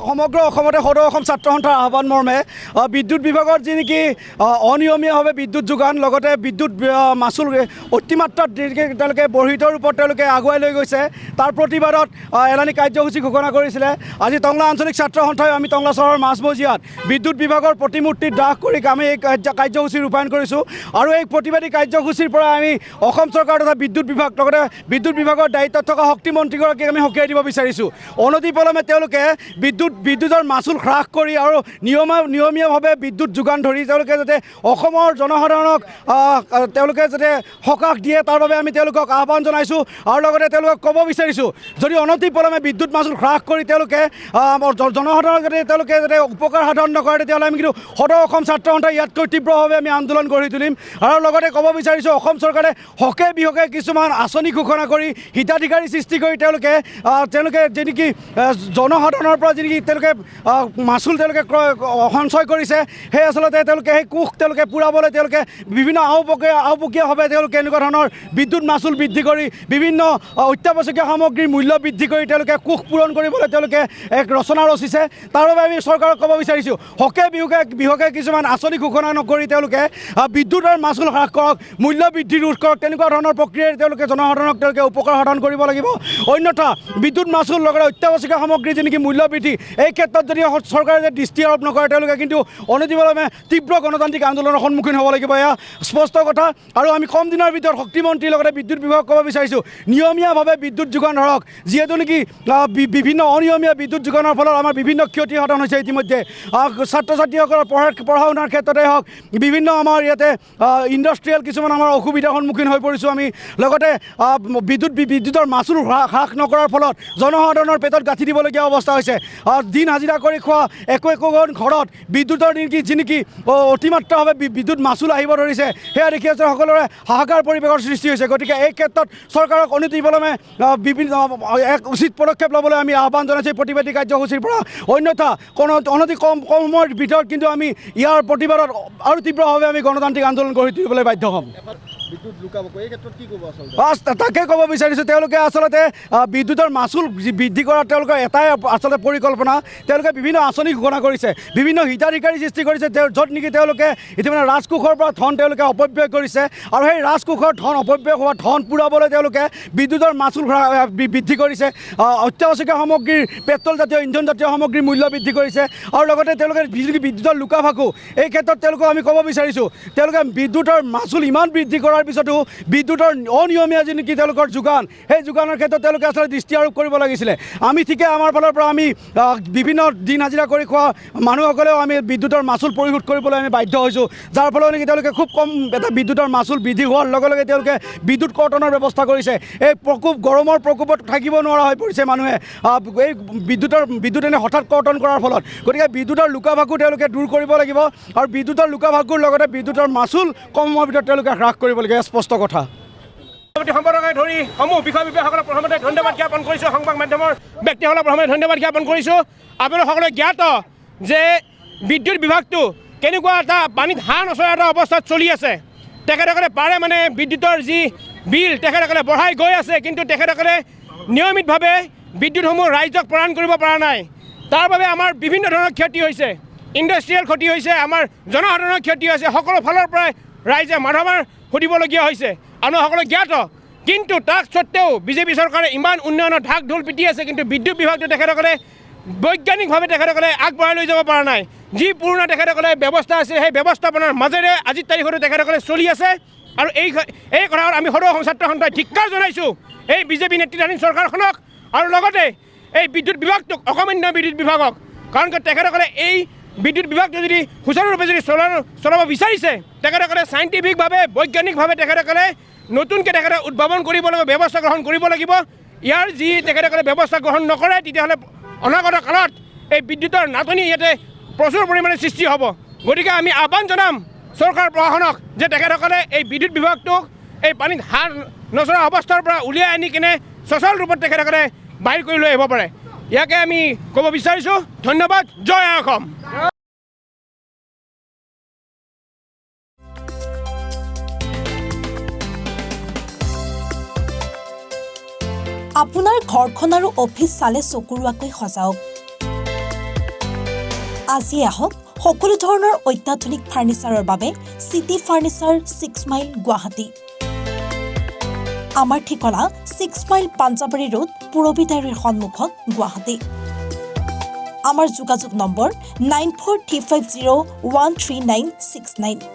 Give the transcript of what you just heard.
সমগ্ৰ অসমতে সদৌ অসম ছাত্ৰ সন্থাৰ আহ্বান মৰ্মে বিদ্যুৎ বিভাগৰ যি নেকি অনিয়মীয়াভাৱে বিদ্যুৎ যোগান লগতে বিদ্যুৎ মাচুল অতিমাত্ৰাত তেওঁলোকে বৰ্ধিত ৰূপত তেওঁলোকে আগুৱাই লৈ গৈছে তাৰ প্ৰতিবাদত এলানি কাৰ্যসূচী ঘোষণা কৰিছিলে। আজি টংলা আঞ্চলিক ছাত্ৰ সন্থাই আমি টংলা চহৰৰ মাজমজিয়াত বিদ্যুৎ বিভাগৰ প্ৰতিমূৰ্তি দাহ কৰি আমি এই কাৰ্যসূচী ৰূপায়ণ কৰিছোঁ আৰু এই প্ৰতিবাদী কাৰ্যসূচীৰ পৰা আমি অসম চৰকাৰ তথা বিদ্যুৎ বিভাগ লগতে বিদ্যুৎ বিভাগৰ দায়িত্বত থকা শক্তিমন্ত্ৰীগৰাকীক আমি সকীয়াই দিব বিচাৰিছোঁ। অনতিপলমে তেওঁলোকে বিদ্যুতৰ মাচুল হ্ৰাস কৰি আৰু নিয়মীয়াভাৱে বিদ্যুৎ যোগান ধৰি তেওঁলোকে যাতে অসমৰ জনসাধাৰণক তেওঁলোকে যাতে সকাহ দিয়ে তাৰ বাবে আমি তেওঁলোকক আহ্বান জনাইছোঁ আৰু লগতে তেওঁলোকক ক'ব বিচাৰিছোঁ যদি অনতিপলমে বিদ্যুৎ মাচুল হ্ৰাস কৰি তেওঁলোকে জনসাধাৰণক যাতে তেওঁলোকে যাতে উপকাৰ সাধন নকৰে তেতিয়াহ'লে আমি কিন্তু সদৌ অসম ছাত্ৰ সন্থাই ইয়াতকৈ তীব্ৰভাৱে আমি আন্দোলন গঢ়ি তুলিম। আৰু লগতে ক'ব বিচাৰিছোঁ অসম চৰকাৰে হকে বিহকে কিছুমান আঁচনি ঘোষণা কৰি হিতাধিকাৰী সৃষ্টি কৰি তেওঁলোকে যি নেকি জনসাধাৰণৰ পৰা যি নেকি তেওঁলোকে মাচুল তেওঁলোকে সঞ্চয় কৰিছে সেই আচলতে তেওঁলোকে সেই কোষ তেওঁলোকে পূৰাবলৈ তেওঁলোকে বিভিন্ন আওপকীয়াভাৱে তেওঁলোকে এনেকুৱা ধৰণৰ বিদ্যুৎ মাচুল বৃদ্ধি কৰি বিভিন্ন অত্যাৱশ্যকীয় সামগ্ৰীৰ মূল্য বৃদ্ধি কৰি তেওঁলোকে কোষ পূৰণ কৰিবলৈ তেওঁলোকে এক ৰচনা ৰচিছে। তাৰ বাবে আমি চৰকাৰক ক'ব বিচাৰিছোঁ হকে বিহকে কিছুমান আঁচনি ঘোষণা নকৰি তেওঁলোকে বিদ্যুতৰ মাচুল হ্ৰাস কৰক, মূল্য বৃদ্ধি ৰোধ কৰক, তেনেকুৱা ধৰণৰ প্ৰক্ৰিয়াৰে তেওঁলোকে জনসাধাৰণক তেওঁলোকে উপকাৰ সাধন কৰিব লাগিব। অন্যথা বিদ্যুৎ মাচুল লগতে অত্যাৱশ্যকীয় সামগ্ৰী যি নেকি মূল্য বৃদ্ধি এই ক্ষেত্ৰত যদি চৰকাৰে যে দৃষ্টি আৰোপ নকৰে তেওঁলোকে কিন্তু অনতিপলমে তীব্ৰ গণতান্ত্ৰিক আন্দোলনৰ সন্মুখীন হ'ব লাগিব, এয়া স্পষ্ট কথা। আৰু আমি কম দিনৰ ভিতৰত শক্তিমন্ত্ৰীৰ লগতে বিদ্যুৎ বিভাগক ক'ব বিচাৰিছোঁ নিয়মীয়াভাৱে বিদ্যুৎ যোগান ধৰক, যিহেতু নেকি বিভিন্ন অনিয়মীয়া বিদ্যুৎ যোগানৰ ফলত আমাৰ বিভিন্ন ক্ষতি সাধন হৈছে। ইতিমধ্যে ছাত্ৰ ছাত্ৰীসকলৰ পঢ়া শুনাৰ ক্ষেত্ৰতে হওক বিভিন্ন আমাৰ ইয়াতে ইণ্ডাষ্ট্ৰিয়েল কিছুমান আমাৰ অসুবিধাৰ সন্মুখীন হৈ পৰিছোঁ আমি। লগতে বিদ্যুতৰ মাচুল হ্ৰাস নকৰাৰ ফলত জনসাধাৰণৰ পেটত গাঁঠি দিবলগীয়া অৱস্থা হৈছে। দিন হাজিৰা কৰি খোৱা একোখন ঘৰত বিদ্যুতৰ যি নেকি অতিমাত্ৰাভাৱে বিদ্যুৎ মাচুল আহিব ধৰিছে সেয়া দেখি আছে সকলোৰে হাহাকাৰ পৰিৱেশৰ সৃষ্টি হৈছে। গতিকে এই ক্ষেত্ৰত চৰকাৰক অনতিপলমে এক উচিত পদক্ষেপ ল'বলৈ আমি আহ্বান জনাইছোঁ প্ৰতিবাদী কাৰ্যসূচীৰ পৰা। অন্যথা অনতি কম সময়ৰ ভিতৰত কিন্তু আমি ইয়াৰ প্ৰতিবাদত আৰু তীব্ৰভাৱে আমি গণতান্ত্ৰিক আন্দোলন গঢ়ি তুলিবলৈ বাধ্য হ'ম। তাকে ক'ব বিচাৰিছোঁ তেওঁলোকে আচলতে বিদ্যুতৰ মাচুল বৃদ্ধি কৰাৰ তেওঁলোকৰ এটাই আচলতে পৰিকল্পনা। তেওঁলোকে বিভিন্ন আঁচনি ঘোষণা কৰিছে, বিভিন্ন হিতাধিকাৰী সৃষ্টি কৰিছে য'ত নেকি তেওঁলোকে ইতিমধ্যে ৰাজকোষৰ পৰা ধন তেওঁলোকে অপব্যয় কৰিছে আৰু সেই ৰাজকোষৰ ধন অপব্যয় হোৱা ধন পূৰাবলৈ তেওঁলোকে বিদ্যুতৰ মাচুল বৃদ্ধি কৰিছে, অত্যাৱশ্যকীয় সামগ্ৰীৰ পেট্ৰল জাতীয় ইন্ধন জাতীয় সামগ্ৰীৰ মূল্য বৃদ্ধি কৰিছে আৰু লগতে তেওঁলোকে বিদ্যুতৰ লুকাভাকু এই ক্ষেত্ৰত তেওঁলোকক আমি ক'ব বিচাৰিছোঁ তেওঁলোকে বিদ্যুতৰ মাচুল ইমান বৃদ্ধি কৰাৰ পিছতো বিদ্যুতৰ অনিয়মীয়া যি নেকি তেওঁলোকৰ যোগান সেই যোগানৰ ক্ষেত্ৰত তেওঁলোকে আচলতে দৃষ্টি আৰোপ কৰিব লাগিছিলে। আমি ঠিকে আমাৰ ফালৰ পৰা আমি বিভিন্ন দিন হাজিৰা কৰি খোৱা মানুহসকলেও আমি বিদ্যুতৰ মাচুল পৰিশোধ কৰিবলৈ আমি বাধ্য হৈছোঁ, যাৰ ফলত নেকি তেওঁলোকে খুব কম এটা বিদ্যুতৰ মাচুল বৃদ্ধি হোৱাৰ লগে লগে তেওঁলোকে বিদ্যুৎ কৰ্তনৰ ব্যৱস্থা কৰিছে। এই গৰমৰ প্ৰকোপত থাকিব নোৱাৰা হৈ পৰিছে মানুহে এই বিদ্যুৎ এনে হঠাৎ কৰ্তন কৰাৰ ফলত। গতিকে বিদ্যুতৰ লুকাভাকু তেওঁলোকে দূৰ কৰিব লাগিব আৰু বিদ্যুতৰ লুকাভাকুৰ লগতে বিদ্যুতৰ মাচুল কম সময়ৰ ভিতৰত তেওঁলোকে হ্ৰাস কৰিব লাগে, স্পষ্ট কথা। সম্পাদকে ধৰি সমূহ বিষয়সকলক প্ৰথমতে ধন্যবাদ জ্ঞাপন কৰিছোঁ, সংবাদ মাধ্যমৰ ব্যক্তিসকলক প্ৰথমতে ধন্যবাদ জ্ঞাপন কৰিছোঁ। আপোনালোক সকলোৱে জ্ঞাত যে বিদ্যুৎ বিভাগটো কেনেকুৱা এটা পানীত হাঁহ নচৰা এটা অৱস্থাত চলি আছে। তেখেতসকলে পাৰে মানে বিদ্যুতৰ যি বিল তেখেতসকলে বঢ়াই গৈ আছে, কিন্তু তেখেতসকলে নিয়মিতভাৱে বিদ্যুৎসমূহ ৰাইজক প্ৰদান কৰিব পৰা নাই। তাৰ বাবে আমাৰ বিভিন্ন ধৰণৰ ক্ষতি হৈছে, ইণ্ডাষ্ট্ৰিয়েল ক্ষতি হৈছে, আমাৰ জনসাধাৰণৰ ক্ষতি হৈছে, সকলো ফালৰ পৰাই ৰাইজে মাধমাৰ সুধিবলগীয়া হৈছে। আমি সকলো জ্ঞাত, কিন্তু তাক স্বত্তেও বিজেপি চৰকাৰে ইমান উন্নয়নৰ ঢাক ঢোল পিটি আছে, কিন্তু বিদ্যুৎ বিভাগটো তেখেতসকলে বৈজ্ঞানিকভাৱে তেখেতসকলে আগবঢ়াই লৈ যাব পৰা নাই। যি পুৰণা তেখেতসকলে ব্যৱস্থা আছে সেই ব্যৱস্থাপনাৰ মাজেৰে আজিৰ তাৰিখতো তেখেতসকলে চলি আছে। আৰু এই কথাত আমি সদৌ অসম ছাত্ৰ সন্থাই ধিক্কাৰ জনাইছোঁ এই বিজেপি নেতৃত্বাধীন চৰকাৰখনক আৰু লগতে এই বিদ্যুৎ বিভাগটোক, অসামান্য বিদ্যুৎ বিভাগক। কাৰণ তেখেতসকলে এই বিদ্যুৎ বিভাগটো যদি সুচাৰুৰূপে যদি চলাব বিচাৰিছে তেখেতসকলে চাইণ্টিফিকভাৱে বৈজ্ঞানিকভাৱে তেখেতসকলে নতুনকৈ তেখেতে উদ্ভাৱন কৰিব লাগিব, ব্যৱস্থা গ্ৰহণ কৰিব লাগিব। ইয়াৰ যি তেখেতসকলে ব্যৱস্থা গ্ৰহণ নকৰে তেতিয়াহ'লে অনাগত কালত এই বিদ্যুতৰ নাটনি ইয়াতে প্ৰচুৰ পৰিমাণে সৃষ্টি হ'ব। গতিকে আমি আহ্বান জনাম চৰকাৰ প্ৰশাসনক যে তেখেতসকলে এই বিদ্যুৎ বিভাগটোক এই পানীত হাঁহ নচৰা অৱস্থাৰ পৰা উলিয়াই আনি কিনে সচল ৰূপত তেখেতসকলে বাহিৰ কৰি লৈ আহিব পাৰে। ইয়াকে আমি ক'ব বিচাৰিছোঁ। ধন্যবাদ। জয় অসম। আপোনাৰ ঘৰখন আৰু অফিচ চালে চকুৰোৱাকৈ সজাওক। আজি আহক সকলো ধৰণৰ অত্যাধুনিক ফাৰ্নিচাৰৰ বাবে চিটি ফাৰ্নিচাৰ 6 মাইল গুৱাহাটী আমাৰ ঠিকনা 6 মাইল পাঞ্জাবাৰী ৰোড পুৰবিদাৰীৰ সন্মুখত গুৱাহাটী আমাৰ যোগাযোগ নম্বৰ 9435013969